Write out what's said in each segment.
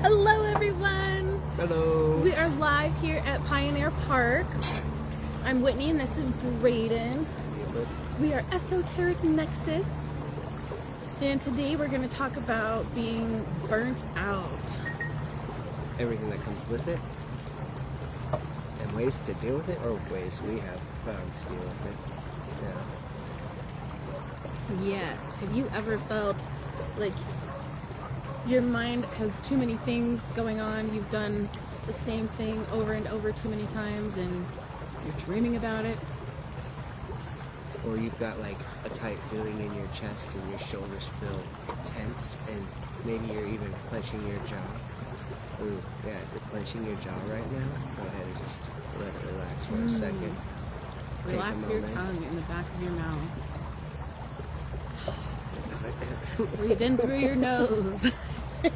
Hello, everyone. Hello. We are live here at Pioneer Park. I'm Whitney, and this is Braden. We are Esoteric Nexus, and today we're going to talk about being burnt out. Everything that comes with it, and ways to deal with it, or ways we have found to deal with it. Yes. Have you ever felt like your mind has too many things going on? You've done the same thing over and over too many times, and you're dreaming about it. Or you've got like a tight feeling in your chest and your shoulders feel tense, and maybe you're even clenching your jaw. Ooh, yeah, if you're clenching your jaw right now, go ahead and just let it relax for a second. Relax your tongue in the back of your mouth. Breathe in through your nose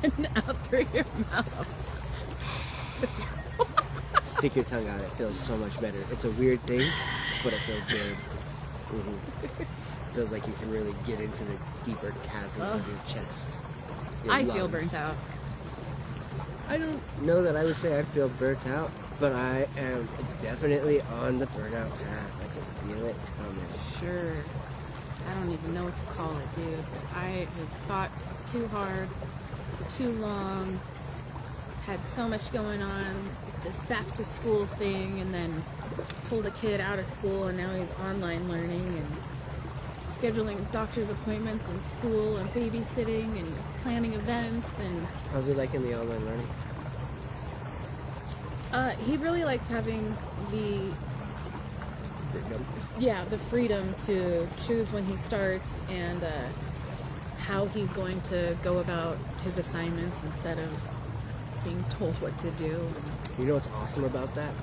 and out through your mouth. Stick your tongue out, it feels so much better. It's a weird thing, but it feels good. Feels like you can really get into the deeper chasms of your chest. I feel burnt out. I don't know that I would say I feel burnt out, but I am definitely on the burnout path. I can feel it coming. Sure. I don't even know what to call it, dude. I have thought too hard, too long, had so much going on, this back to school thing, and then pulled a kid out of school, and now he's online learning and scheduling doctor's appointments and school and babysitting and planning events. And how's it like in the online learning? He really likes having the freedom to choose when he starts and how he's going to go about his assignments instead of being told what to do. You know what's awesome about that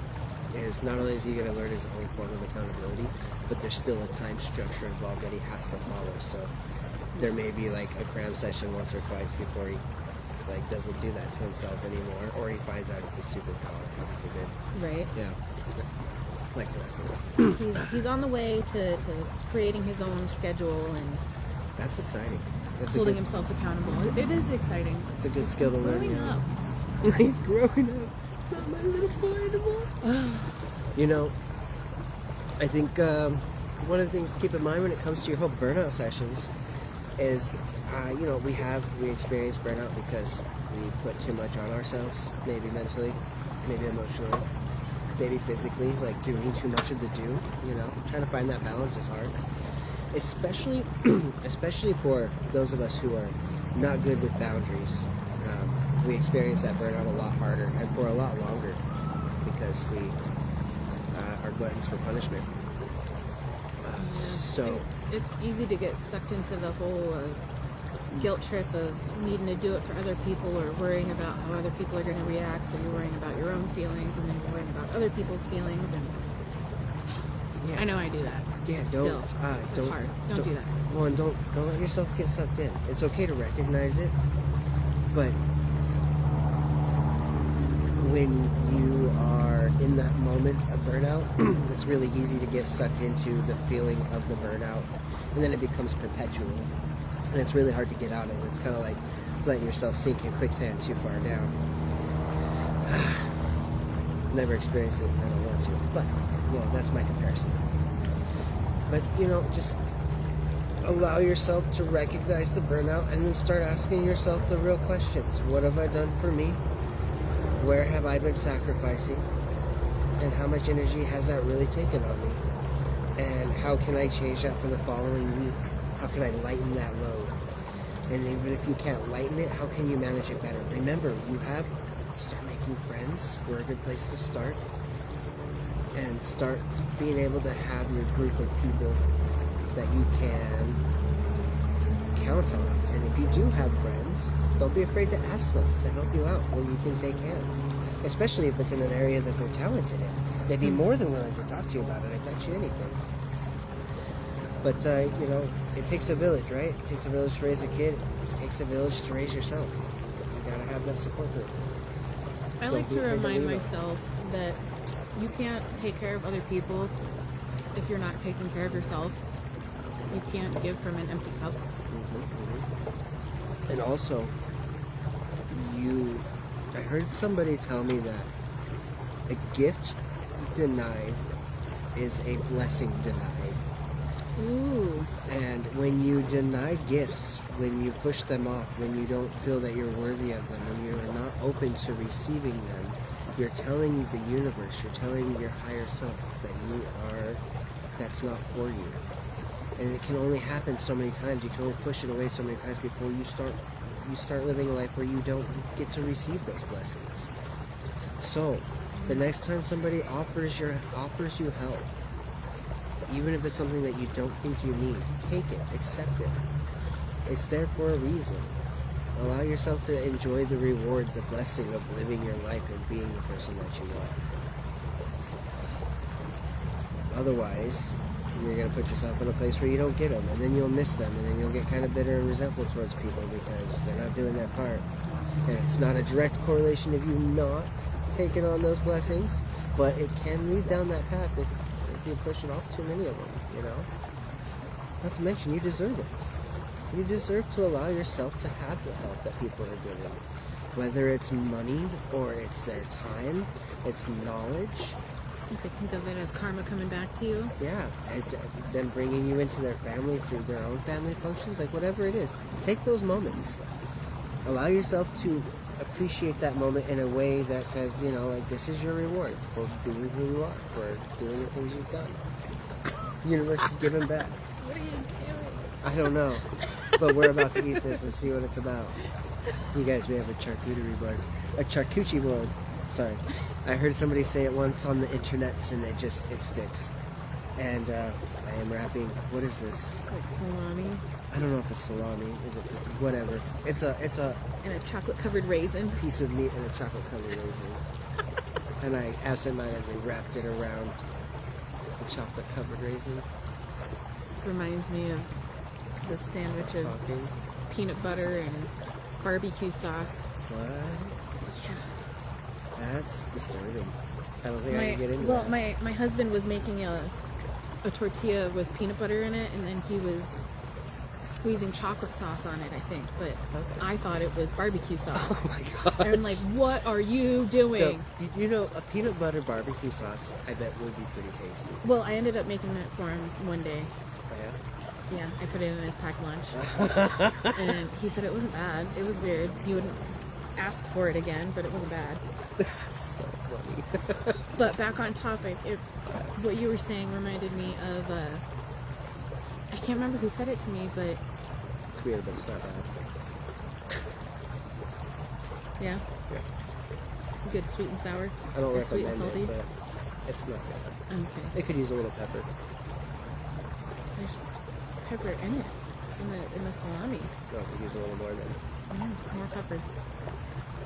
is not only is he going to learn his own form of accountability, but there's still a time structure involved that he has to follow. So there may be like a cram session once or twice before he like doesn't do that to himself anymore, or he finds out it's a superpower. Right. Yeah. Like the rest of us. He's on the way to creating his own schedule and that's exciting. That's holding himself accountable. It is exciting. It's a good skill to learn. Growing up. He's growing up. Not my little boy anymore. You know, I think one of the things to keep in mind when it comes to your whole burnout sessions is, we experience burnout because we put too much on ourselves, maybe mentally, maybe emotionally, maybe physically, like doing too much of the do, trying to find that balance is hard. Especially for those of us who are not good with boundaries. We experience that burnout a lot harder and for a lot longer because we are gluttons for punishment. So it's easy to get sucked into the whole guilt trip of needing to do it for other people or worrying about how other people are going to react. So you're worrying about your own feelings and then you're worrying about other people's feelings. And I know I do that. Yeah, it's hard. Don't do that. Well, and don't let yourself get sucked in. It's okay to recognize it, but when you are in that moment of burnout, it's really easy to get sucked into the feeling of the burnout, and then it becomes perpetual, and it's really hard to get out of it. It's kind of like letting yourself sink in quicksand too far down. Never experienced it, I don't want to, but that's my comparison. But just allow yourself to recognize the burnout and then start asking yourself the real questions. What have I done for me? Where have I been sacrificing? And how much energy has that really taken on me? And how can I change that for the following week? How can I lighten that load? And even if you can't lighten it, how can you manage it better? Remember, start making friends. We're a good place to start. And start being able to have your group of people that you can count on. And if you do have friends, don't be afraid to ask them to help you out where you think they can. Especially if it's in an area that they're talented in. They'd be more than willing to talk to you about it, I bet you anything. But, it takes a village, right? It takes a village to raise a kid. It takes a village to raise yourself. You gotta have that support group. I like to remind myself that you can't take care of other people if you're not taking care of yourself. You can't give from an empty cup. And also, you heard somebody tell me that a gift denied is a blessing denied. Ooh. And when you deny gifts, when you push them off, when you don't feel that you're worthy of them, when you're not open to receiving them, you're telling the universe, you're telling your higher self that that's not for you. And it can only happen so many times. You can only push it away so many times before you start living a life where you don't get to receive those blessings. So, the next time somebody offers you help, even if it's something that you don't think you need, take it, accept it. It's there for a reason. Allow yourself to enjoy the reward, the blessing of living your life and being the person that you are. Otherwise, you're going to put yourself in a place where you don't get them, and then you'll miss them, and then you'll get kind of bitter and resentful towards people because they're not doing their part. And it's not a direct correlation of you not taking on those blessings, but it can lead down that path if you push it off too many of them, you know? Not to mention, you deserve it. You deserve to allow yourself to have the help that people are giving. Whether it's money, or it's their time, it's knowledge. You could think of it as karma coming back to you. Yeah, and them bringing you into their family through their own family functions, like whatever it is. Take those moments. Allow yourself to appreciate that moment in a way that says, you know, like, this is your reward for being who you are, for doing the things you've done. The universe is giving back. What are you doing? I don't know, but we're about to eat this and see what it's about. You guys, we have a charcuterie board. A charcuterie board. Sorry. I heard somebody say it once on the internets and it sticks. And I am wrapping, what is this? Like salami. I don't know if it's salami, is it? Whatever. It's a And a chocolate covered raisin. piece of meat and a chocolate covered raisin. And I absentmindedly wrapped it around the chocolate covered raisin. Reminds me of the sandwich of Talking. peanut butter and barbecue sauce. What? Yeah. That's disturbing. I don't think I can get into Well, that. my husband was making a tortilla with peanut butter in it, and then he was squeezing chocolate sauce on it, I think. But Okay. I thought it was barbecue sauce. Oh my god. And I'm like, what are you doing? No, you know, a peanut butter barbecue sauce, I bet would be pretty tasty. Well, I ended up making it for him one day. Oh, Yeah, I put it in his packed lunch. And he said it wasn't bad. It was weird. He wouldn't ask for it again, but it wasn't bad. That's so funny. But back on topic, what you were saying reminded me of, I can't remember who said it to me, but It's weird, but it's not bad. yeah, Yeah. good sweet and sour. I don't Or sweet and recommend salty. it, but it's not bad. Okay. It could use a little pepper. There's pepper in it, in the salami. No, it could use a little more than More pepper.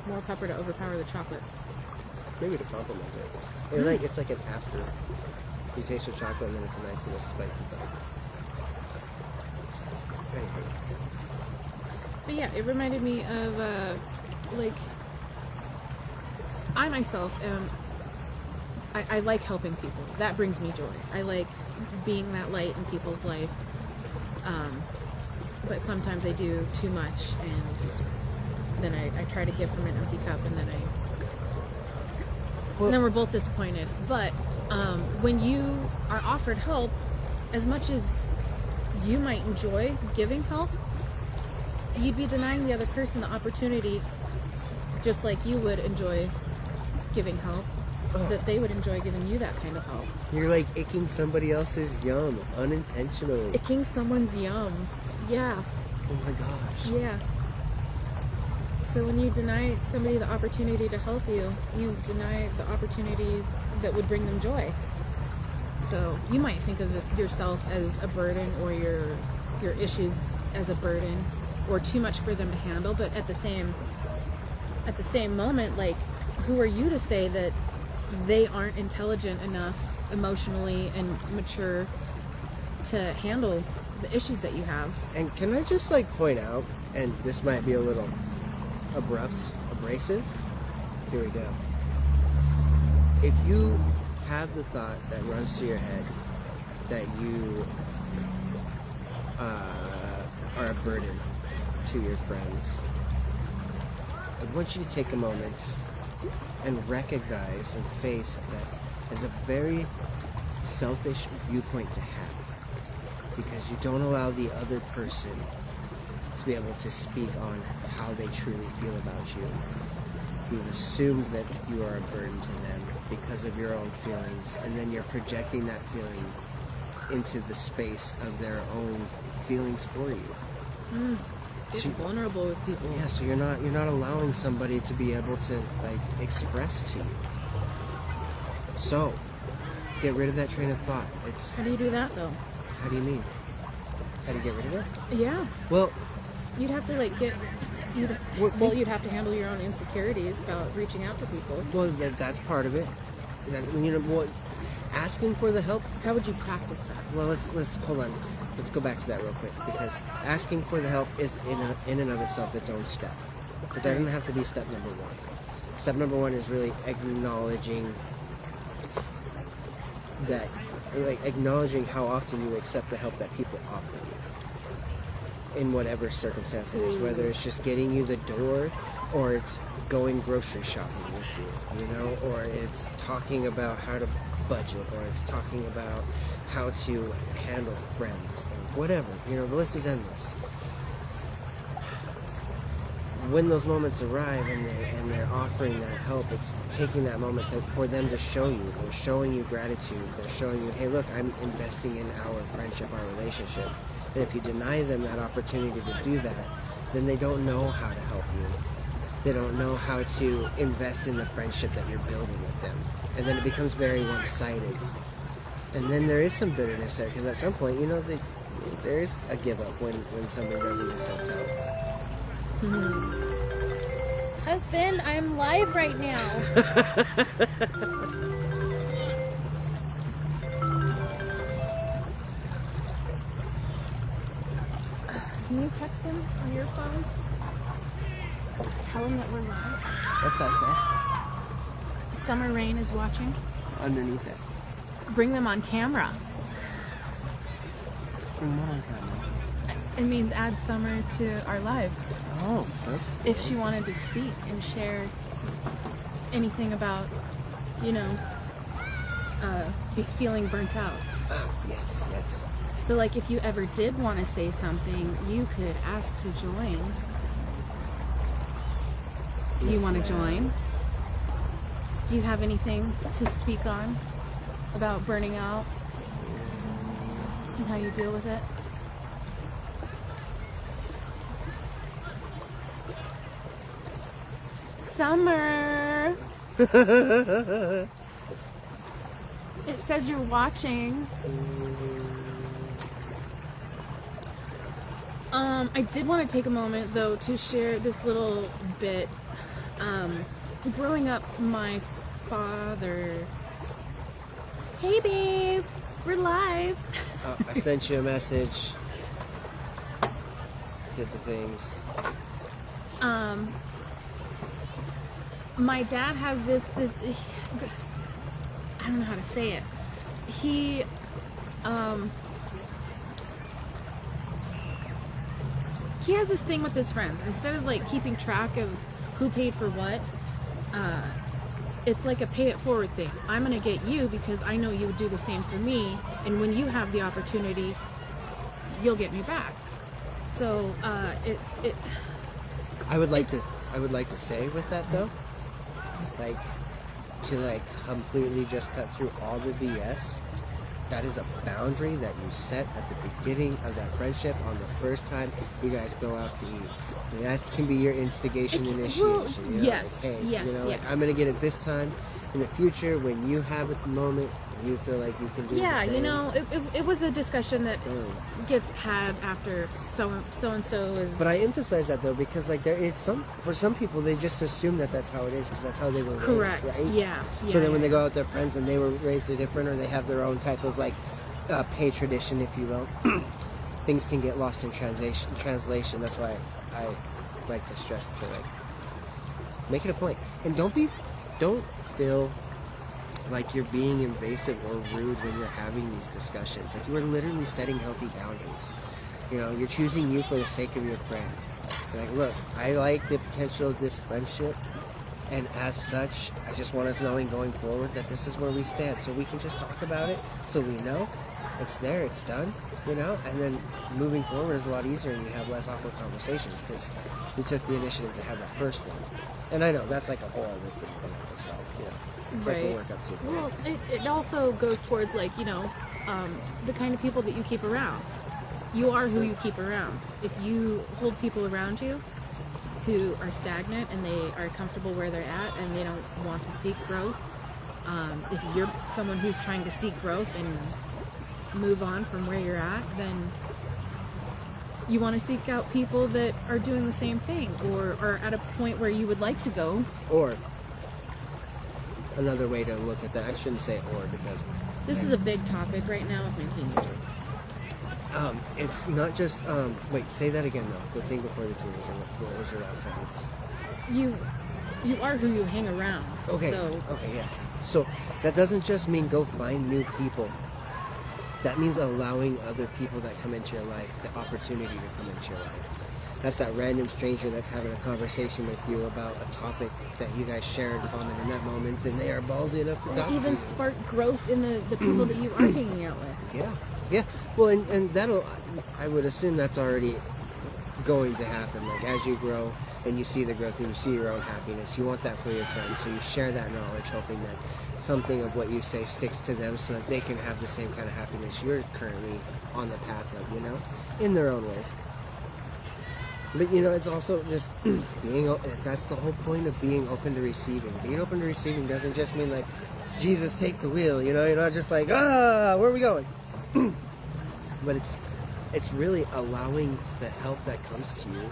More pepper to overpower the chocolate. maybe to complement it. It's like an after. You taste the chocolate and then it's a nice little spicy thing. Anyway. But yeah, it reminded me of, like, I myself am, I like helping people. That brings me joy. I like being that light in people's life. But sometimes I do too much, and then I try to give from an empty cup, and then and then we're both disappointed. But when you are offered help, as much as you might enjoy giving help, you'd be denying the other person the opportunity, just like you would enjoy giving help, that they would enjoy giving you that kind of help. You're like icking somebody else's yum unintentionally. Icking someone's yum. Yeah. Oh my gosh. Yeah. So when you deny somebody the opportunity to help you, you deny the opportunity that would bring them joy. So you might think of yourself as a burden, or your issues as a burden, or too much for them to handle, but at the same moment, like, who are you to say that they aren't intelligent enough emotionally and mature to handle the issues that you have? And can I just point out, and this might be a little abrasive. Here we go. If you have the thought that runs through your head that you are a burden to your friends, I want you to take a moment and recognize and face that is a very selfish viewpoint to have, because you don't allow the other person to be able to speak on how they truly feel about you. You've assumed that you are a burden to them because of your own feelings, and then you're projecting that feeling into the space of their own feelings for you. Get vulnerable with people. Yeah, so you're not allowing somebody to be able to like express to you. So get rid of that train of thought. It's How do you do that though? How do you mean? How do you get rid of it? Yeah. Well, You'd have to like you'd have to handle your own insecurities about reaching out to people. well, that's part of it. Asking for the help. How would you practice that? Well, let's hold on. Let's go back to that real quick, because asking for the help is in and of itself its own step. But that doesn't have to be step number one. Step number one is really acknowledging that, like acknowledging how often you accept the help that people offer you, in whatever circumstance it is, whether it's just getting you the door, or it's going grocery shopping with you, you know, or it's talking about how to budget, or it's talking about how to handle friends, or whatever, you know, the list is endless. When those moments arrive and they're offering that help, it's taking that moment for them to show you. They're showing you gratitude. They're showing you, hey, look, I'm investing in our friendship, our relationship. And if you deny them that opportunity to do that, then they don't know how to help you. They don't know how to invest in the friendship that you're building with them. And then it becomes very one-sided. And then there is some bitterness there, because at some point, you know, there is a give up when somebody doesn't accept help. Husband, I'm live right now. Can you text him on your phone? Tell him that we're live. What's that say? Summer Rain is watching. Underneath it. Bring them on camera. Bring what on camera? I mean, add Summer to our live. Oh, that's cool. If she wanted to speak and share anything about, you know, feeling burnt out. Oh, yes. So, like, if you ever did want to say something, you could ask to join. Do you want to join? Do you have anything to speak on about burning out and how you deal with it? Summer! It says you're watching. I did want to take a moment though to share this little bit. Growing up, my father. Hey babe, we're live. I sent you a message. Did the things. My dad has this I don't know how to say it. He has this thing with his friends. Instead of like keeping track of who paid for what, it's like a pay it forward thing. I'm gonna get you because I know you would do the same for me, and when you have the opportunity, you'll get me back. So I would like to say with that though, like, to like completely just cut through all the BS. That is a boundary that you set at the beginning of that friendship on the first time you guys go out to eat. And that can be your instigation, initiation. Well, you know, yes, like, hey, yes, you know, yes. like, I'm gonna get it this time. In the future, when you have it the moment, you feel like you can do yeah, the same. you know, it was a discussion that gets had after so and so is. But I emphasize that though because like there is for some people they just assume that that's how it is because that's how they were raised, correct. right? Yeah. So then when yeah. they go out with their friends and they were raised different or they have their own type of like pay tradition, if you will, things can get lost in translation. That's why I like to stress to like make it a point and don't feel like you're being invasive or rude when you're having these discussions. Like you are literally setting healthy boundaries. You know, you're choosing you for the sake of your friend. You're like, look, I like the potential of this friendship, And as such, I just want us knowing going forward that this is where we stand, so we can just talk about it, so we know it's there, it's done, you know. And then moving forward is a lot easier, and you have less awkward conversations because you took the initiative to have that first one. And I know that's like a whole other thing in and of itself, you know. It's like a work up to. Well, it also goes towards, like, you know, the kind of people that you keep around. You are who you keep around. If you hold people around you who are stagnant and they are comfortable where they're at and they don't want to seek growth, if you're someone who's trying to seek growth and move on from where you're at, then you want to seek out people that are doing the same thing or are at a point where you would like to go. Or another way to look at that, I shouldn't say or because this is a big topic right now with my teenager. It's not just wait, say that again though. The thing before the teenager. What was your last sentence? You are who you hang around. Okay. So, Okay, yeah. So that doesn't just mean go find new people. That means allowing other people that come into your life the opportunity to come into your life. That's that random stranger that's having a conversation with you about a topic that you guys share in common in that moment, and they are ballsy enough to talk to you. even spark growth in the people that you are hanging out with. Yeah, yeah. Well, and that'll, I would assume that's already going to happen. Like, as you grow and you see the growth and you see your own happiness, you want that for your friends, so you share that knowledge, hoping that something of what you say sticks to them so that they can have the same kind of happiness you're currently on the path of, you know, in their own ways. But, you know, it's also just being, that's the whole point of being open to receiving. Being open to receiving doesn't just mean like, Jesus, take the wheel, you know, you're not just like, where are we going? But it's really allowing the help that comes to you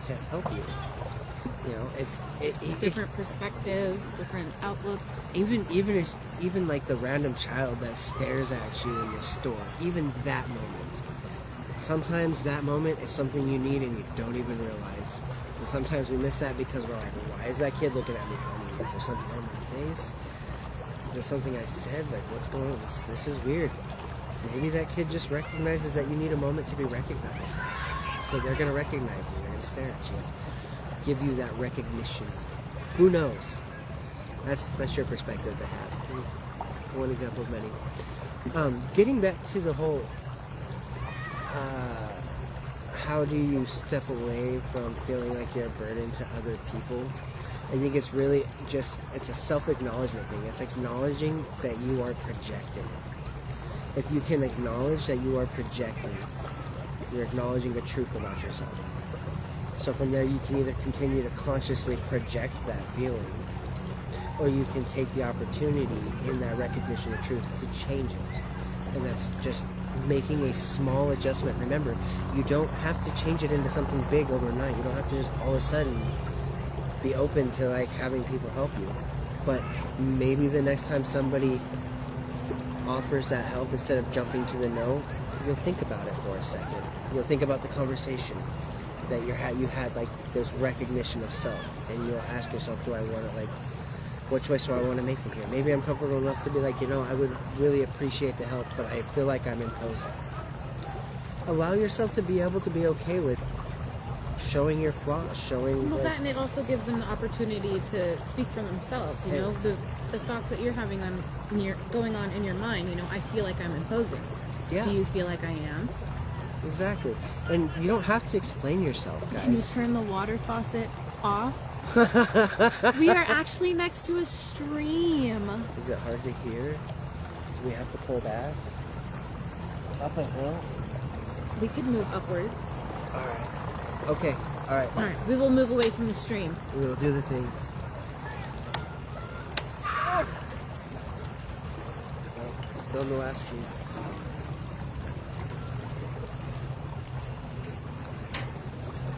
to help you. You know, Different perspectives, different outlooks. Even like the random child that stares at you in the store, even that moment. Sometimes that moment is something you need and you don't even realize. And sometimes we miss that because we're like, why is that kid looking at me funny? Is there something on my face? Is there something I said? Like, what's going on? This is weird. Maybe that kid just recognizes that you need a moment to be recognized. So they're going to recognize you. They're going to stare at you. Give you that recognition. Who knows? That's your perspective to have. One example of many. Getting back to the whole... how do you step away from feeling like you're a burden to other people? I think it's really just, it's a self-acknowledgement thing. It's acknowledging that you are projecting. If you can acknowledge that you are projecting, you're acknowledging the truth about yourself. So from there you can either continue to consciously project that feeling, or you can take the opportunity in that recognition of truth to change it. And that's just making a small adjustment. Remember, you don't have to change it into something big overnight. You don't have to just all of a sudden be open to like having people help you. But maybe the next time somebody offers that help, instead of jumping to the no, you'll think about it for a second. You'll think about the conversation that you had like this recognition of self, and you'll ask yourself, do I want to, like, what choice do I want to make from here? Maybe I'm comfortable enough to be like, you know, I would really appreciate the help, but I feel like I'm imposing. Allow yourself to be able to be okay with showing your flaws, showing... Well, that, and it also gives them the opportunity to speak for themselves, you know, the thoughts that you're having going on in your mind, you know, I feel like I'm imposing. Yeah. Do you feel like I am? Exactly. And you don't have to explain yourself, guys. Can you turn the water faucet off? We are actually next to a stream. Is it hard to hear? Do we have to pull back? Up a hill? We could move upwards. Alright. Okay. Alright. Alright, we will move away from the stream. We will do the things. Still in the last trees.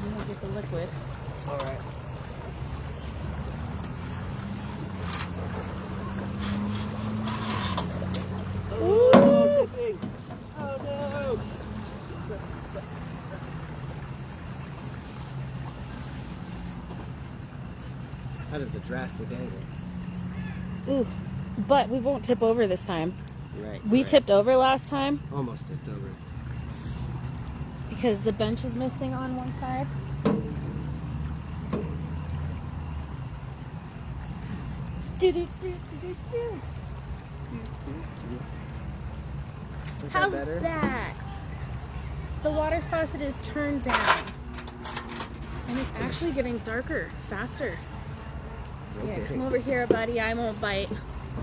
I'm gonna get the liquid. Alright. Ooh! Oh no! That is a drastic angle. Ooh, but we won't tip over this time. Right. We tipped over last time Almost tipped over. because the bench is missing on one side. Is How's that better? that? The water faucet is turned down. And it's actually getting darker, faster. Yeah, Okay. come over here, buddy. I won't bite.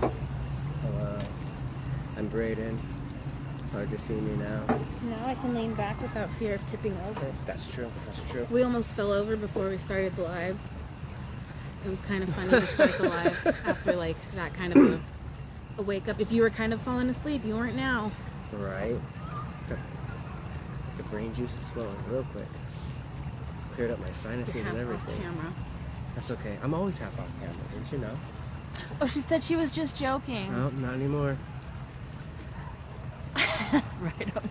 Hello. I'm Brayden. It's hard to see me now. Now I can lean back without fear of tipping over. That's true. That's true. We almost fell over before we started the live. It was kind of funny to start the live after like that kind of a wake up. If you were kind of falling asleep, you weren't now. Right. The brain juice is flowing real quick. Cleared up my sinuses You're half and off everything. camera. That's okay. I'm always half off camera, didn't you know? Oh, she said she was just joking. No, not anymore. Right on.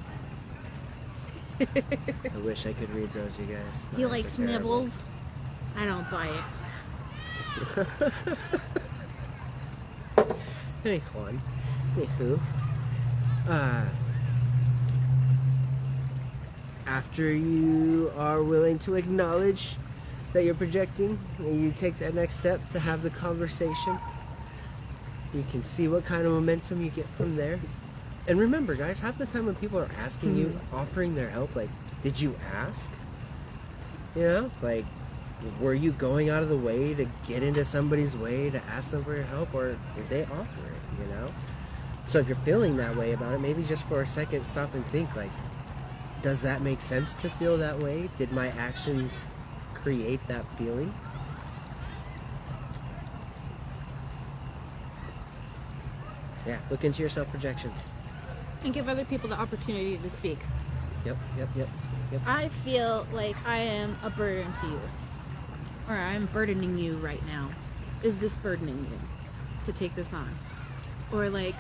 I wish I could read those, you guys. He My eyes likes are terrible. nibbles. I don't buy it. Hey, Juan. Hey, who? After you are willing to acknowledge that you're projecting, and you take that next step to have the conversation, you can see what kind of momentum you get from there. And remember, guys, half the time when people are asking you, offering their help, like, did you ask? You know, like, were you going out of the way to get into somebody's way to ask them for your help, or did they offer it, you know? So if you're feeling that way about it, maybe just for a second stop and think, like, does that make sense to feel that way? Did my actions create that feeling? Yeah, look into your self-projections. And give other people the opportunity to speak. Yep. I feel like I am a burden to you. Or I'm burdening you right now. Is this burdening you to take this on? Or like,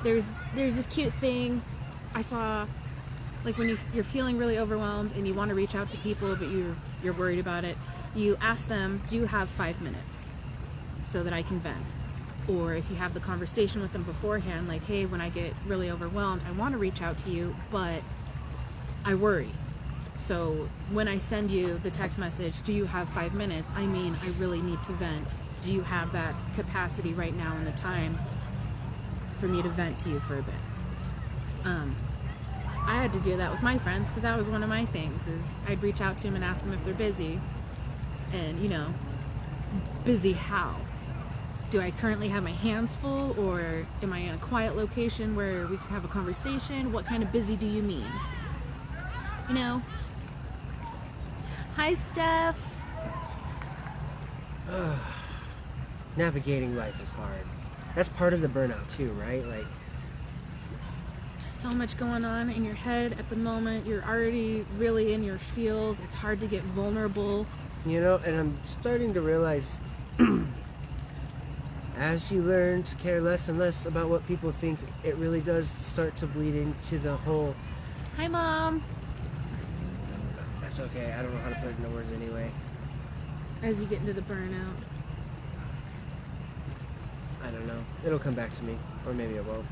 there's this cute thing I saw, like when you're feeling really overwhelmed and you want to reach out to people, but you're worried about it. You ask them, do you have 5 minutes so that I can vent? Or if you have the conversation with them beforehand, like, hey, when I get really overwhelmed, I want to reach out to you, but I worry. So when I send you the text message, do you have 5 minutes? I mean, I really need to vent. Do you have that capacity right now in the time for me to vent to you for a bit? I had to do that with my friends because that was one of my things, is I'd reach out to them and ask them if they're busy. And, you know, busy how? Do I currently have my hands full, or am I in a quiet location where we can have a conversation? What kind of busy do you mean? You know? Hi, Steph. Navigating life is hard. That's part of the burnout too, right? Like, So much going on in your head at the moment. You're already really in your feels. It's hard to get vulnerable. you know, and I'm starting to realize as you learn to care less and less about what people think, it really does start to bleed into the whole, Hi, Mom. that's okay, I don't know how to put it into words anyway. As you get into the burnout. I don't know. It'll come back to me. Or maybe it won't.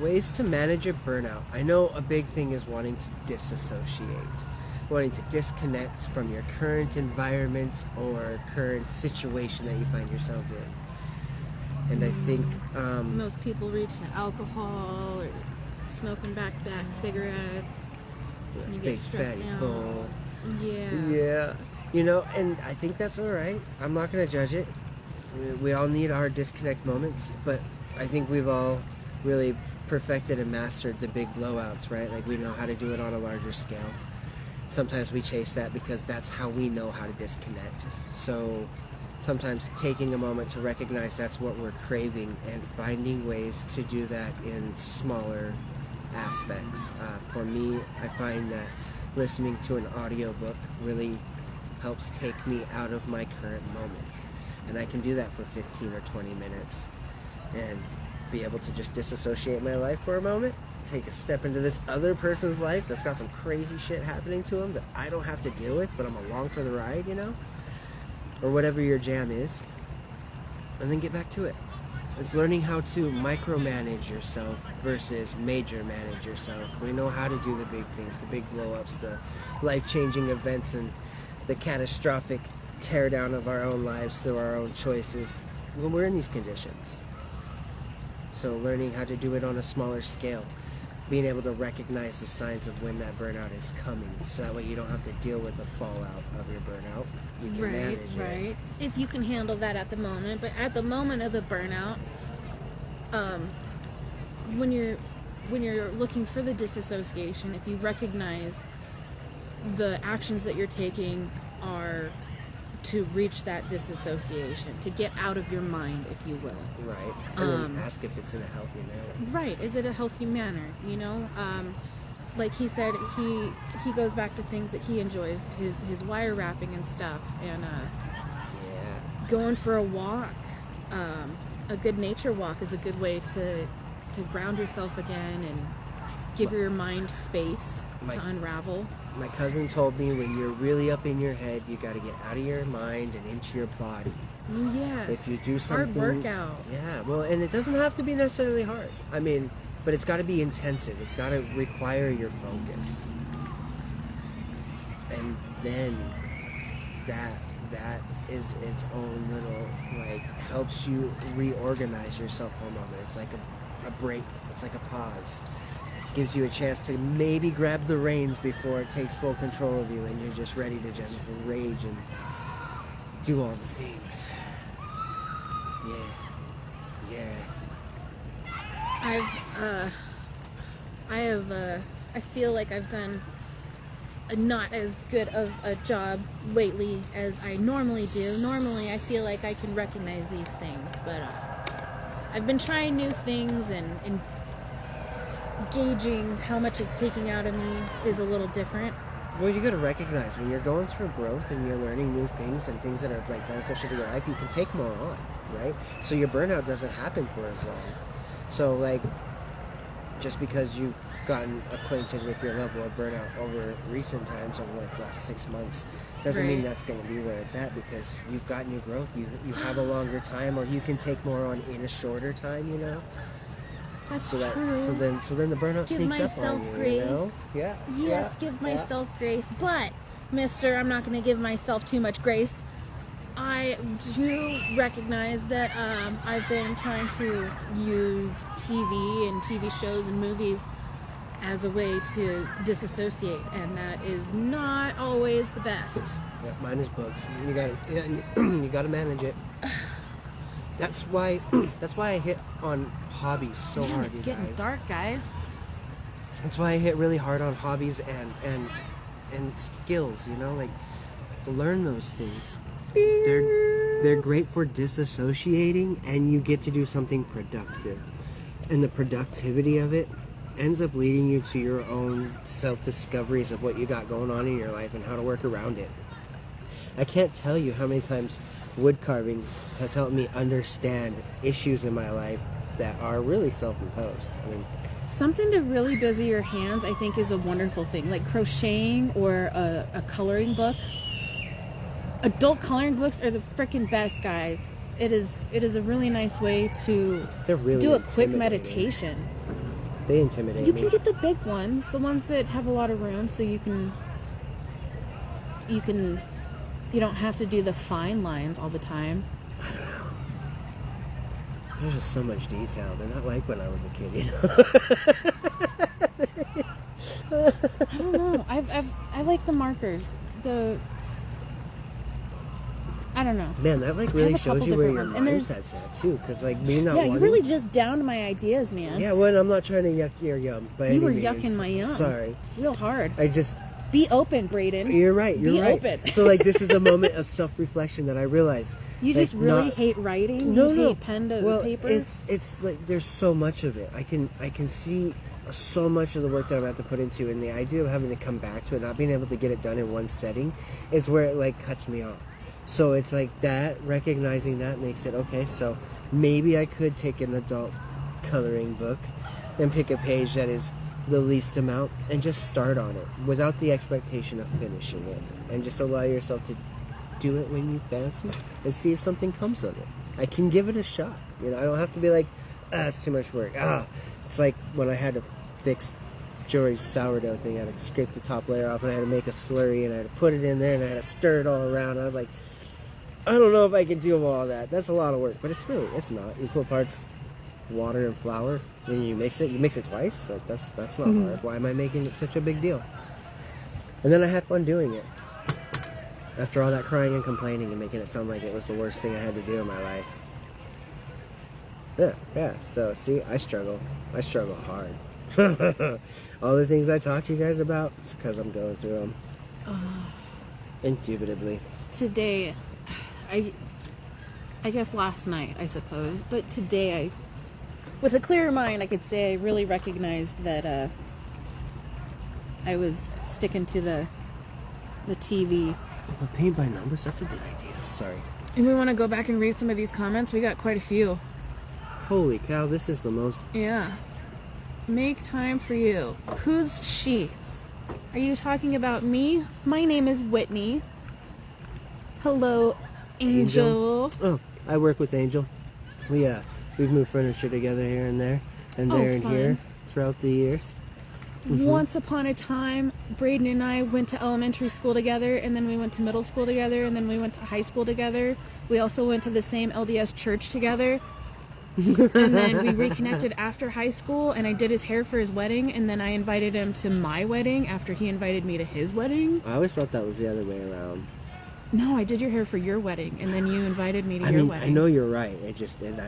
Ways to manage your burnout. I know a big thing is wanting to disassociate. Wanting to disconnect from your current environment or current situation that you find yourself in. And I think... Most people reach to alcohol or smoking back-to-back cigarettes. When you big get stressed fatty out. bull. Yeah. Yeah. You know, and I think that's alright. I'm not going to judge it. We all need our disconnect moments, but I think we've all really perfected and mastered the big blowouts, right? Like, we know how to do it on a larger scale. Sometimes we chase that because that's how we know how to disconnect. So sometimes taking a moment to recognize that's what we're craving and finding ways to do that in smaller aspects. For me, I find that listening to an audiobook really helps take me out of my current moment. And I can do that for 15 or 20 minutes and be able to just disassociate my life for a moment, take a step into this other person's life that's got some crazy shit happening to them that I don't have to deal with, but I'm along for the ride, you know? Or whatever your jam is. And then get back to it. It's learning how to micromanage yourself versus major manage yourself. We know how to do the big things, the big blow-ups, the life-changing events, and the catastrophic teardown of our own lives through our own choices when we're in these conditions. So learning how to do it on a smaller scale, being able to recognize the signs of when that burnout is coming, so that way you don't have to deal with the fallout of your burnout. You can manage it. Right. If you can handle that at the moment, but at the moment of the burnout, when you're looking for the disassociation, if you recognize the actions that you're taking are to reach that disassociation, to get out of your mind, if you will. Right. And then ask if it's in a healthy manner. Right. Is it a healthy manner? You know, like he said, he goes back to things that he enjoys, his wire wrapping and stuff, and going for a walk. A good nature walk is a good way to ground yourself again and give your mind space to unravel. My cousin told me when you're really up in your head, you got to get out of your mind and into your body. Yes. If you do something, hard workout. Yeah, well, and it doesn't have to be necessarily hard. I mean, but it's got to be intensive. It's got to require your focus. And then that is its own little, like, helps you reorganize yourself for a moment. It's like a break. It's like a pause. Gives you a chance to maybe grab the reins before it takes full control of you and you're just ready to just rage and do all the things. I feel like I've done not as good of a job lately as I normally do. Normally I feel like I can recognize these things, but I've been trying new things and gauging how much it's taking out of me is a little different. Well, you got to recognize when you're going through growth and you're learning new things and things that are like beneficial to your life, you can take more on, right? So your burnout doesn't happen for as long. So like, just because you've gotten acquainted with your level of burnout over recent times, over like the last 6 months, doesn't mean that's going to be where it's at, because you've got new growth. You have a longer time, or you can take more on in a shorter time, you know? That's true. So then the burnout give sneaks up on myself you, grace. you know? Yeah. Yes, give myself grace. But, mister, I'm not going to give myself too much grace. I do recognize that I've been trying to use TV and TV shows and movies as a way to disassociate, and that is not always the best. Yeah, mine is books. You got to manage it. That's why I hit on hobbies so hard, it's you getting guys. dark, guys. That's why I hit really hard on hobbies and skills, you know, like learn those things. They're great for disassociating, and you get to do something productive. And the productivity of it ends up leading you to your own self-discoveries of what you got going on in your life and how to work around it. I can't tell you how many times wood carving has helped me understand issues in my life that are really self-imposed. I mean, something to really busy your hands, I think, is a wonderful thing. Like crocheting or a coloring book. Adult coloring books are the freaking best, guys. It is a really nice way to do a quick meditation. They intimidate me. You me. can get the big ones, the ones that have a lot of room, so you don't have to do the fine lines all the time. I don't know. There's just so much detail. They're not like when I was a kid, you know? I don't know. I like the markers. I don't know. Man, that like really shows you where your mindset's at too, because like being that you really just downed my ideas, man. Yeah, well, I'm not trying to yuck your yum, but you were yucking my yum. Sorry, real hard. I just be open, Braden. You're right. You're right. Be open. So like, this is a moment of self-reflection that I realize. You just really hate writing. No, you hate pen to paper. It's like there's so much of it. I can see so much of the work that I'm going to have to put into, and the idea of having to come back to it, not being able to get it done in one setting, is where it like cuts me off. So it's like that, recognizing that makes it okay. So maybe I could take an adult coloring book and pick a page that is the least amount and just start on it without the expectation of finishing it, and just allow yourself to do it when you fancy and see if something comes of it. I can give it a shot. You know, I don't have to be like, it's too much work. It's like when I had to fix Jory's sourdough thing. I had to scrape the top layer off, and I had to make a slurry, and I had to put it in there, and I had to stir it all around. I was like, I don't know if I can do all that. That's a lot of work, but it's not. Equal parts water and flour, then you mix it twice. Like that's not hard. Why am I making it such a big deal? And then I had fun doing it. After all that crying and complaining and making it sound like it was the worst thing I had to do in my life. Yeah. So see, I struggle hard. All the things I talk to you guys about, it's because I'm going through them. Indubitably. Today, I guess last night, I suppose, but today with a clearer mind, I could say I really recognized that I was sticking to the TV. But paint by numbers, that's a good idea. Sorry. And we want to go back and read some of these comments. We got quite a few. Holy cow, this is the most... Yeah. Make time for you. Who's she? Are you talking about me? My name is Whitney. Hello, Angel. Oh, I work with Angel. We've moved furniture together here and there, and there and here throughout the years. Once upon a time, Braden and I went to elementary school together, and then we went to middle school together, and then we went to high school together. We also went to the same LDS church together. And then we reconnected after high school, and I did his hair for his wedding, and then I invited him to my wedding after he invited me to his wedding. I always thought that was the other way around. No, I did your hair for your wedding, and then you invited me to your wedding. I know you're right. I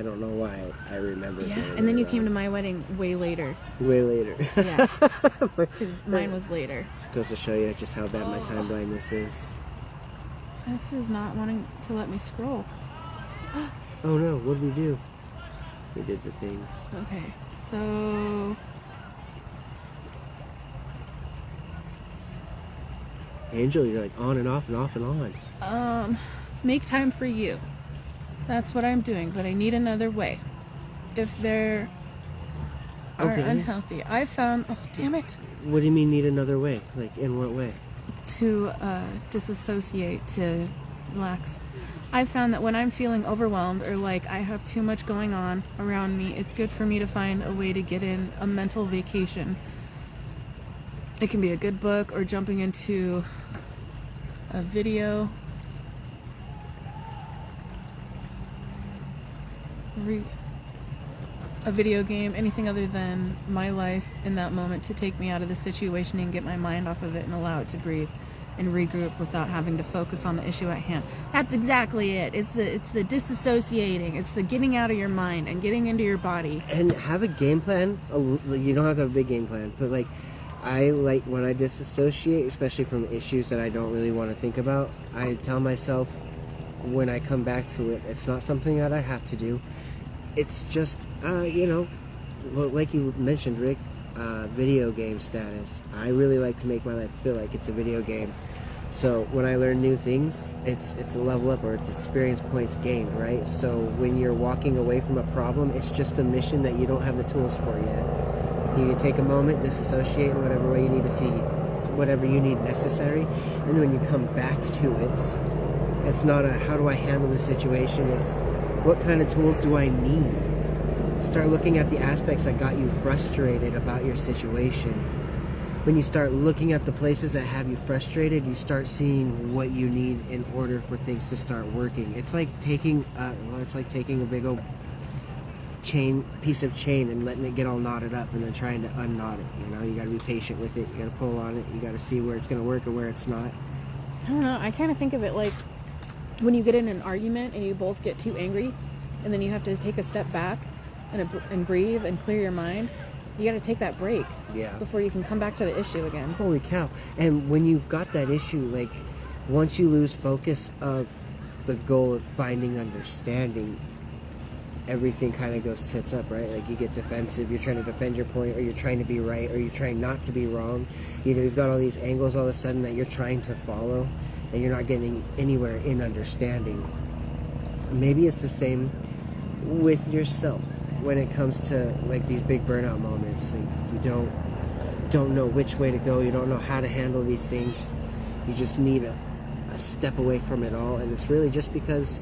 don't know why I remember. Yeah, and then you came to my wedding way later. Way later. Yeah, because mine was later. It goes to show you just how bad my time blindness is. This is not wanting to let me scroll. Oh no, what did we do? We did the things. Okay, so... Angel, you're like on and off and off and on. Make time for you. That's what I'm doing, but I need another way. If they're unhealthy. I found... Oh, damn it. What do you mean need another way? Like, in what way? To disassociate, to relax. I found that when I'm feeling overwhelmed or like I have too much going on around me, it's good for me to find a way to get in a mental vacation. It can be a good book or jumping into a video. A video game, anything other than my life in that moment to take me out of the situation and get my mind off of it and allow it to breathe and regroup without having to focus on the issue at hand. That's exactly it. It's the disassociating. It's the getting out of your mind and getting into your body. And have a game plan. You don't have to have a big game plan, but like I like when I disassociate, especially from issues that I don't really want to think about, I tell myself when I come back to it, it's not something that I have to do. It's just, like you mentioned, Rick, video game status. I really like to make my life feel like it's a video game. So when I learn new things, it's a level up or it's experience points gained, right? So when you're walking away from a problem, it's just a mission that you don't have the tools for yet. You can take a moment, disassociate in whatever way you need to see, whatever you need necessary, and then when you come back to it, it's not a how do I handle the situation, it's what kind of tools do I need? Start looking at the aspects that got you frustrated about your situation. When you start looking at the places that have you frustrated, you start seeing what you need in order for things to start working. It's like taking a big old piece of chain and letting it get all knotted up and then trying to unknot it. You got to be patient with it. You got to pull on it. You got to see where it's going to work and where it's not. I don't know. I kind of think of it like when you get in an argument and you both get too angry, and then you have to take a step back and breathe and clear your mind. You got to take that break before you can come back to the issue again. Holy cow. And when you've got that issue, like, once you lose focus of the goal of finding understanding, everything kind of goes tits up, right? Like, you get defensive, you're trying to defend your point, or you're trying to be right, or you're trying not to be wrong. You've got all these angles all of a sudden that you're trying to follow, and you're not getting anywhere in understanding. Maybe it's the same with yourself when it comes to like these big burnout moments. Like, you don't know which way to go, you don't know how to handle these things, you just need a step away from it all, and it's really just because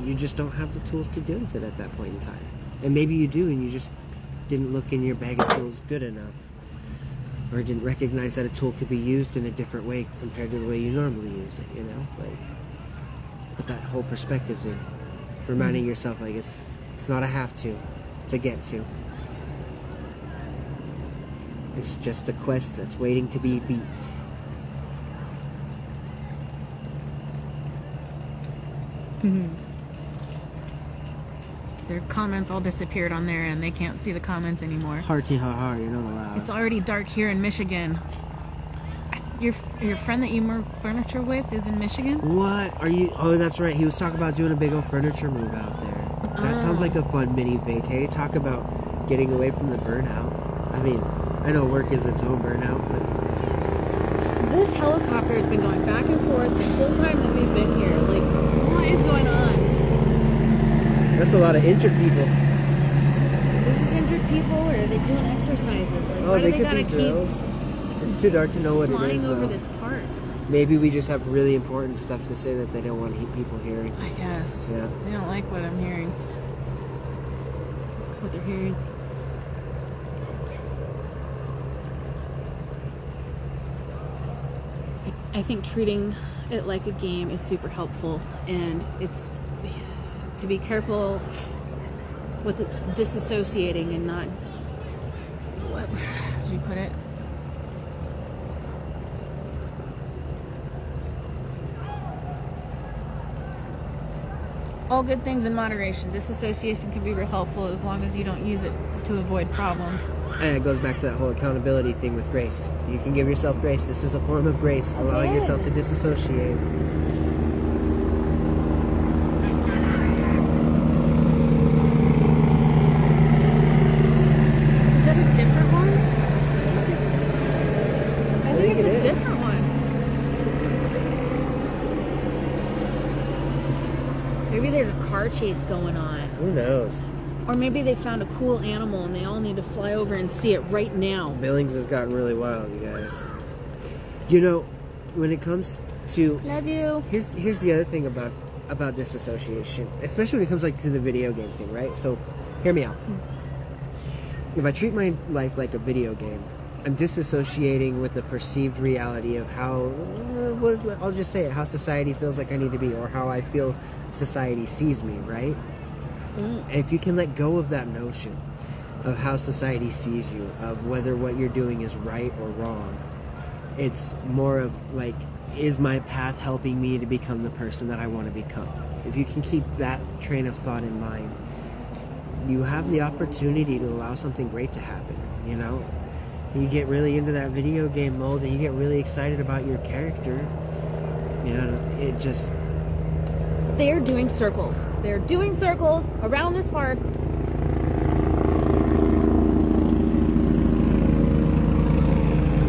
you just don't have the tools to deal with it at that point in time. And maybe you do, and you just didn't look in your bag of tools good enough. or didn't recognize that a tool could be used in a different way compared to the way you normally use it, you know? Like, put that whole perspective in. Reminding yourself, like, it's not a have to, it's a get to. It's just a quest that's waiting to be beat. Their comments all disappeared on there and they can't see the comments anymore. Hearty ha ha, you're not allowed. It's already dark here in Michigan. Your friend that you move furniture with is in Michigan? What? Are you? Oh, that's right. He was talking about doing a big old furniture move out there. That sounds like a fun mini vacay. Talk about getting away from the burnout. I mean, I know work is its own burnout, but This helicopter has been going back and forth the whole time that we've been here. Like, what is going on? that's a lot of injured people. Is it injured people or are they doing exercises? Like, why do they gotta keep drills. It's too dark to know what it flying is, over though. this park? Maybe we just have really important stuff to say that they don't want people hearing. I guess. Yeah. They don't like what I'm hearing. What they're hearing. I think treating it like a game is super helpful, and it's to be careful with disassociating and not, what did you put it? All good things in moderation. Disassociation can be real helpful as long as you don't use it to avoid problems. And it goes back to that whole accountability thing with grace. You can give yourself grace. This is a form of grace, allowing yourself to disassociate. Is that a different one? I think it's a different one. Maybe there's a car chase going on. Who knows? Or maybe they found a cool animal and they all need to fly over and see it right now. Billings has gotten really wild, you guys. You know, when it comes to Love you. here's the other thing about disassociation, especially when it comes like to the video game thing, right? So, hear me out. If I treat my life like a video game, I'm disassociating with the perceived reality of how, I'll just say it, how society feels like I need to be, or how I feel society sees me, right? If you can let go of that notion of how society sees you, of whether what you're doing is right or wrong, it's more of like, is my path helping me to become the person that I want to become? If you can keep that train of thought in mind, you have the opportunity to allow something great to happen, you know? You get really into that video game mode and you get really excited about your character. You know, it just... They're doing circles. They're doing circles around this park.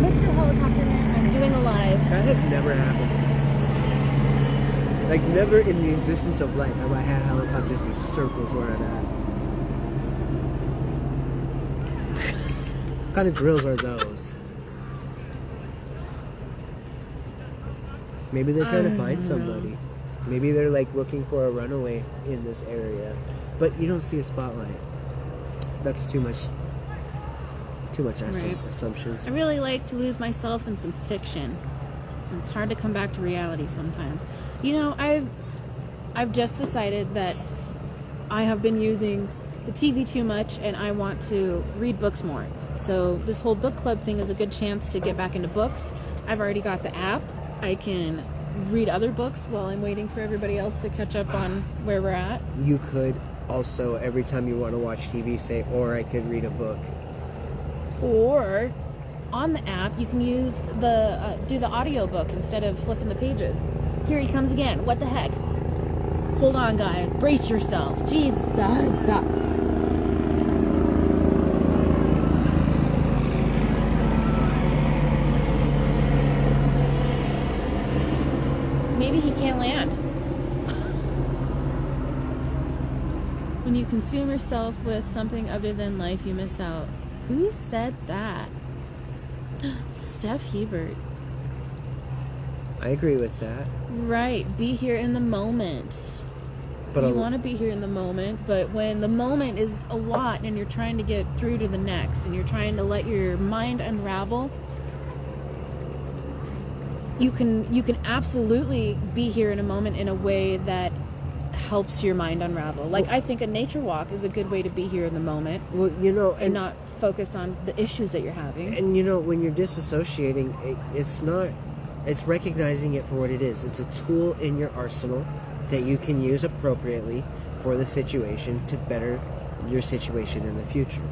Mr. Helicopter Man, I'm doing a live. That has never happened. Like, never in the existence of life have I had helicopters do circles where I'm at. What kind of drills are those? Maybe they're trying to find somebody. Maybe they're like looking for a runaway in this area. But you don't see a spotlight. That's too much Right. assumptions. I really like to lose myself in some fiction. It's hard to come back to reality sometimes. You know, I've just decided that I have been using the TV too much and I want to read books more. So this whole book club thing is a good chance to get back into books. I've already got the app. I can read other books while I'm waiting for everybody else to catch up on where we're at. You could also, every time you want to watch TV, say, or I could read a book. Or on the app, you can use do the audio book instead of flipping the pages. Here he comes again. What the heck? Hold on, guys. Brace yourselves. Jesus. Maybe he can't land. When you consume yourself with something other than life, you miss out. Who said that? Steph Hebert. I agree with that. Right. Be here in the moment. But You want to be here in the moment, but when the moment is a lot and you're trying to get through to the next and you're trying to let your mind unravel, you can absolutely be here in a moment in a way that helps your mind unravel. Like, I think a nature walk is a good way to be here in the moment. Well, and not focus on the issues that you're having. And when you're disassociating, it's recognizing it for what it is. It's a tool in your arsenal that you can use appropriately for the situation to better your situation in the future.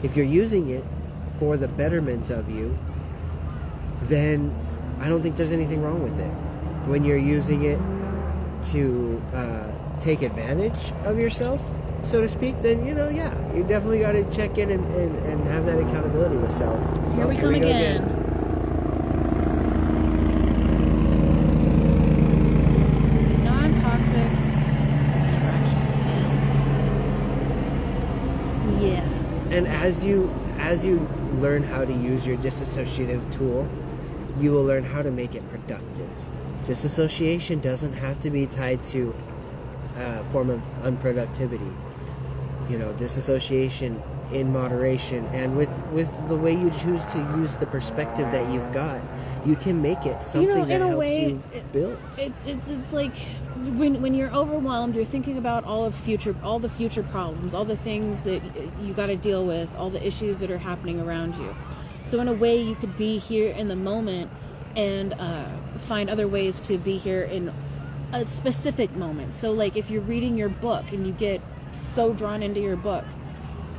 If you're using it for the betterment of you, then I don't think there's anything wrong with it. When you're using it to take advantage of yourself, so to speak, then you definitely got to check in and have that accountability with self. Here we come again. Non-toxic distraction. Yes. And as you learn how to use your disassociative tool, you will learn how to make it productive. Disassociation doesn't have to be tied to a form of unproductivity. Disassociation in moderation, and with the way you choose to use the perspective that you've got, you can make it something that helps you build. It's like when you're overwhelmed, you're thinking about all the future problems, all the things that you got to deal with, all the issues that are happening around you. So in a way, you could be here in the moment and find other ways to be here in a specific moment. So like if you're reading your book and you get so drawn into your book,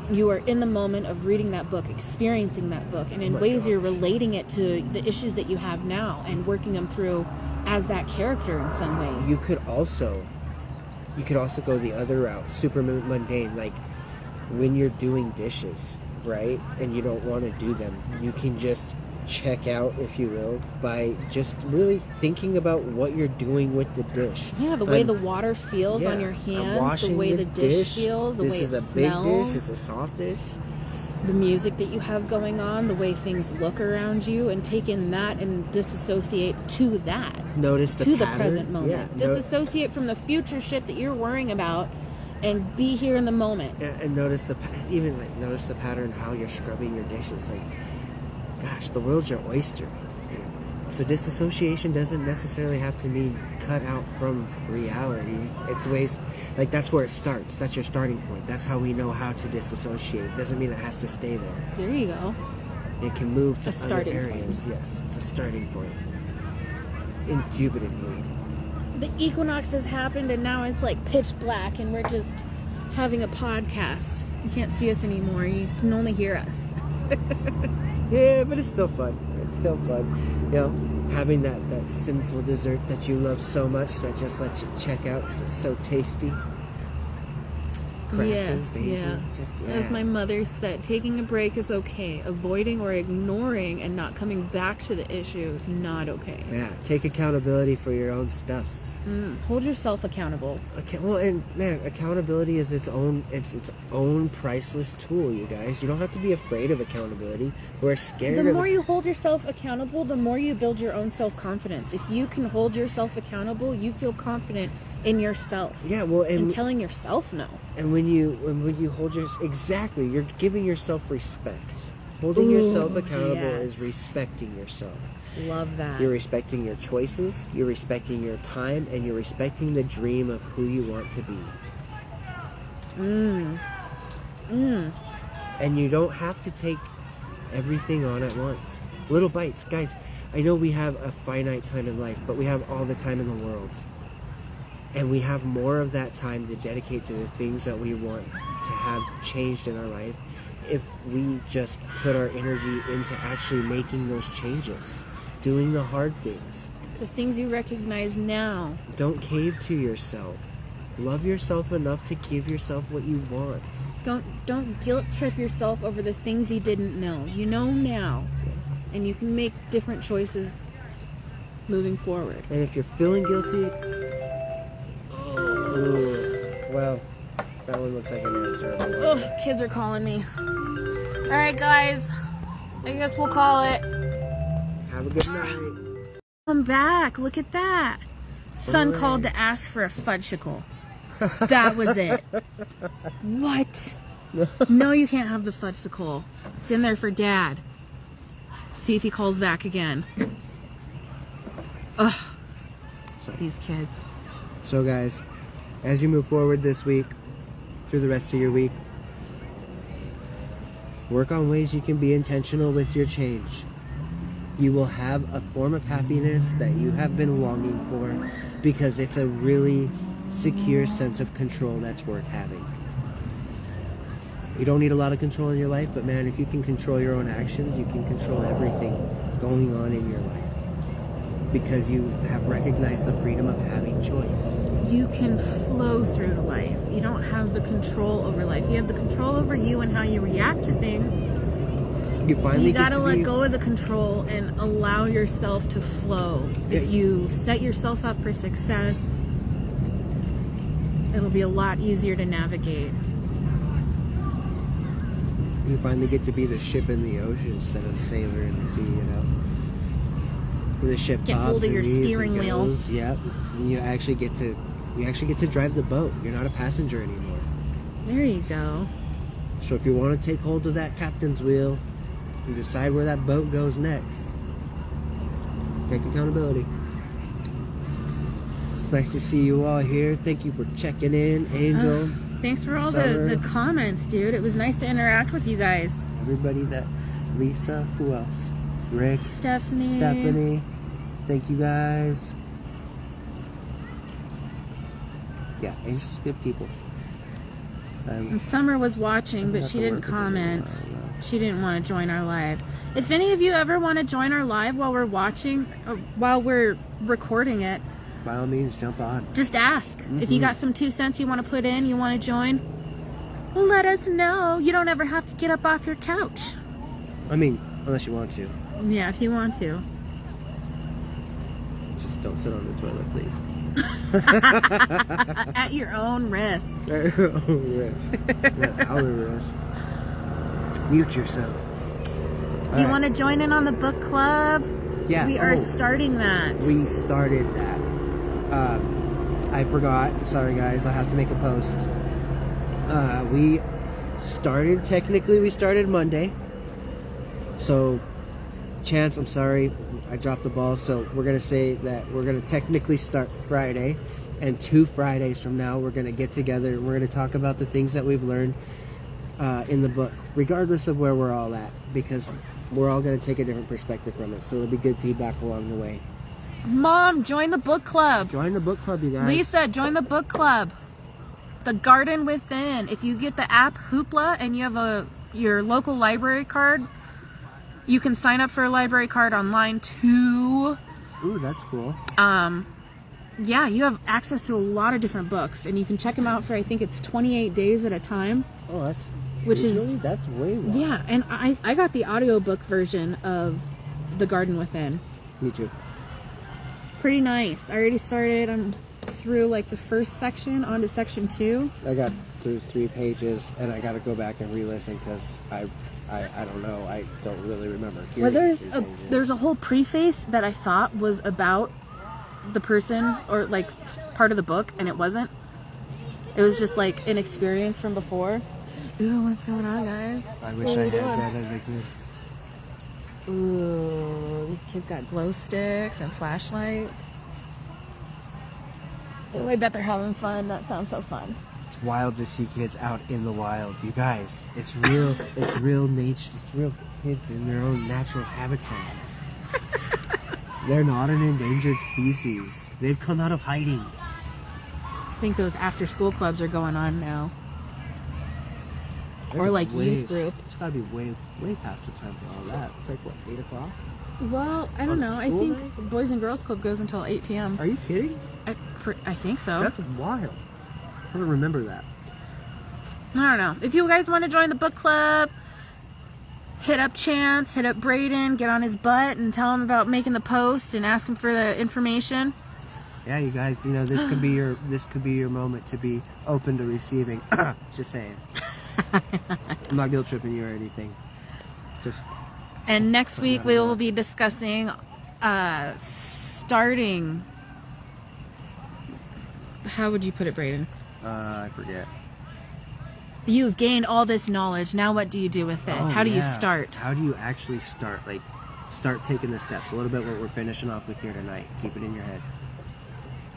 you are in the moment of reading that book, experiencing that book, and in ways you're relating it to the issues that you have now and working them through as that character in some ways. You could also go the other route, super mundane, like when you're doing dishes, right? And you don't want to do them, you can just check out, if you will, by just really thinking about what you're doing with the dish. Yeah, the way the water feels on your hands, the way the dish feels, the way it smells. This is a big dish, it's a soft dish. The music that you have going on, the way things look around you, and take in that and disassociate to that. Notice the pattern. The present moment. Yeah, disassociate from the future shit that you're worrying about and be here in the moment. And notice the pattern, how you're scrubbing your dishes. Like, gosh, the world's your oyster. So disassociation doesn't necessarily have to mean cut out from reality. It's ways, like that's where it starts. That's your starting point. That's how we know how to disassociate. Doesn't mean it has to stay there. There you go. It can move to other Point. areas. Yes, it's a starting point. Indubitably. The equinox has happened and now it's like pitch black and we're just having a podcast. You can't see us anymore. You can only hear us. Yeah, but it's still fun. It's still fun. Having that sinful dessert that you love so much that just lets you check out because it's so tasty. Yes. As my mother said, taking a break is okay. Avoiding or ignoring and not coming back to the issue is not okay. Yeah, take accountability for your own stuffs. Hold yourself accountable. Okay, well, and man, accountability is its own priceless tool, you guys. You don't have to be afraid of accountability. We're scared The more you hold yourself accountable, the more you build your own self-confidence. If you can hold yourself accountable, you feel confident in yourself. Yeah, well, and telling yourself no. And when you hold exactly, you're giving yourself respect. Holding yourself accountable is respecting yourself. Love that. You're respecting your choices, you're respecting your time, and you're respecting the dream of who you want to be. And you don't have to take everything on at once. Little bites. Guys, I know we have a finite time in life, but we have all the time in the world. And we have more of that time to dedicate to the things that we want to have changed in our life if we just put our energy into actually making those changes, doing the hard things. The things you recognize now. Don't cave to yourself. Love yourself enough to give yourself what you want. Don't guilt trip yourself over the things you didn't know. You know now. And you can make different choices moving forward. And if you're feeling guilty, well, that one looks like an answer. Oh, kids are calling me. Alright guys, I guess we'll call it. Have a good night. Come back, look at that. Son called to ask for a fudgesicle. That was it. What? No, you can't have the fudgesicle. It's in there for Dad. See if he calls back again. Ugh, So, these kids. so guys, as you move forward this week, through the rest of your week, work on ways you can be intentional with your change. You will have a form of happiness that you have been longing for because it's a really secure sense of control that's worth having. You don't need a lot of control in your life, but man, if you can control your own actions, you can control everything going on in your life because you have recognized the freedom of having choice. You can flow through life. You don't have the control over life. You have the control over you and how you react to things. You finally You gotta get to let be, go of the control and allow yourself to flow. If you set yourself up for success, it'll be a lot easier to navigate. You finally get to be the ship in the ocean instead of the sailor in the sea, you know? The ship Get bobs hold of and your weaves and steering wheel. goes. Yep. And you actually get to drive the boat. You're not a passenger anymore. There you go. So if you want to take hold of that captain's wheel and decide where that boat goes next, take accountability. It's nice to see you all here. Thank you for checking in, Angel. Thanks for all Summer. the comments, dude. It was nice to interact with you guys. Everybody that, Lisa, who else? Rick, Stephanie. thank you guys. Yeah, Angel's good people. And Summer was watching, but she didn't comment. She didn't want to join our live. If any of you ever want to join our live while we're watching, or while we're recording it, By all means, jump on. just ask. If you got some 2 cents you want to put in, you want to join, let us know. You don't ever have to get up off your couch. I mean, unless you want to. Yeah, if you want to. Just don't sit on the toilet, please. At your own risk. Our risk. Mute yourself. If you want to join in on the book club, Yeah. we are starting that. We started that. I forgot. Sorry, guys. I have to make a post. We started Monday. So, Chance, I'm sorry. I dropped the ball. So, we're going to say that we're going to technically start Friday. And 2 Fridays from now, we're going to get together. We're going to talk about the things that we've learned in the book, regardless of where we're all at. Because we're all going to take a different perspective from it. So, it'll be good feedback along the way. Mom, join the book club. Join the book club, you guys. Lisa, join the book club. The Garden Within. If you get the app Hoopla and you have your local library card, you can sign up for a library card online too. Ooh, that's cool. Yeah, you have access to a lot of different books, and you can check them out for, I think it's 28 days at a time. Oh, that's that's way long. Yeah, and I got the audiobook version of The Garden Within. Me too. Pretty nice. I already started. I'm through like the first section onto section 2. I got through 3 pages, and I got to go back and re-listen because I don't know. I don't really remember. Well, there's a whole preface that I thought was about the person or like part of the book, and it wasn't. It was just like an experience from before. Ooh, what's going on, guys? I wish I had that as a kid. Ooh, these kids got glow sticks and flashlights. Ooh, I bet they're having fun. That sounds so fun. It's wild to see kids out in the wild, you guys. It's real. It's real nature. It's real kids in their own natural habitat. They're not an endangered species. They've come out of hiding. I think those after-school clubs are going on now. There's Or like way- youth group. It's got to be way past the time for all that. It's like, what, 8 o'clock? Well, I don't On know. I school think day? the Boys and Girls Club goes until 8 p.m. Are you kidding? I think so. That's wild. I don't remember that. I don't know. If you guys want to join the book club, hit up Chance, hit up Braden, get on his butt and tell him about making the post and ask him for the information. Yeah, you guys, you know, this could be your moment to be open to receiving. Just saying. I'm not guilt tripping you or anything. Just And next week we will be discussing starting. How would you put it, Braden? I forget. You've gained all this knowledge. Now what do you do with it? Oh, How do you yeah. start? How do you actually start? Like, start taking the steps. A little bit what we're finishing off with here tonight. Keep it in your head.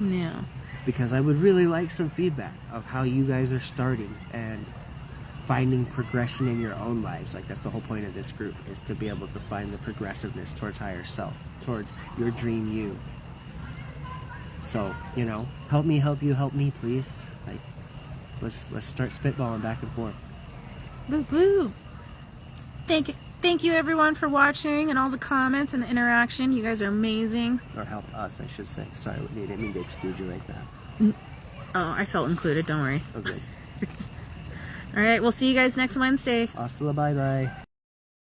Yeah. Because I would really like some feedback of how you guys are starting and finding progression in your own lives. Like, that's the whole point of this group, is to be able to find the progressiveness towards higher self, towards your dream you. So, you know, help me help you, help me, please. Like, let's start spitballing back and forth. Boo boo. Thank you everyone for watching and all the comments and the interaction. You guys are amazing. Or help us, I should say. Sorry, Whitney, I didn't mean to exclude you like that. Oh, I felt included, don't worry. Okay. All right, we'll see you guys next Wednesday. Hasta la bye-bye.